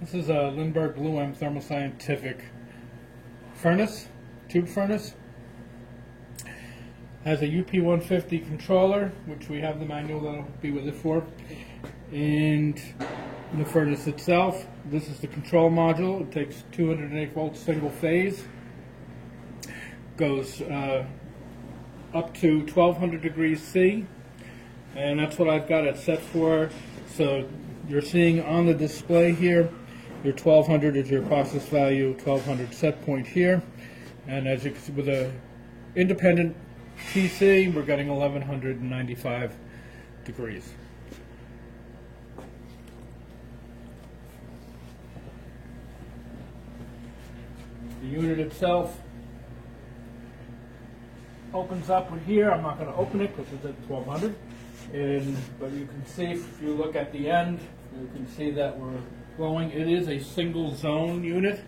This is a Lindbergh Blue M Thermal Scientific furnace, tube furnace. Has a UP150 controller, which we have the manual that'll be with it for. And the furnace itself, this is the control module. It takes 208 volts single phase. Goes up to 1200 degrees C. And that's what I've got it set for. So you're seeing on the display here, your 1200 is your process value, 1200 set point here. And as you can see with a independent PC, we're getting 1195 degrees. The unit itself opens up with here. I'm not going to open it because it's at 1200. But you can see, if you look at the end, you can see that we're glowing. It is a single zone unit.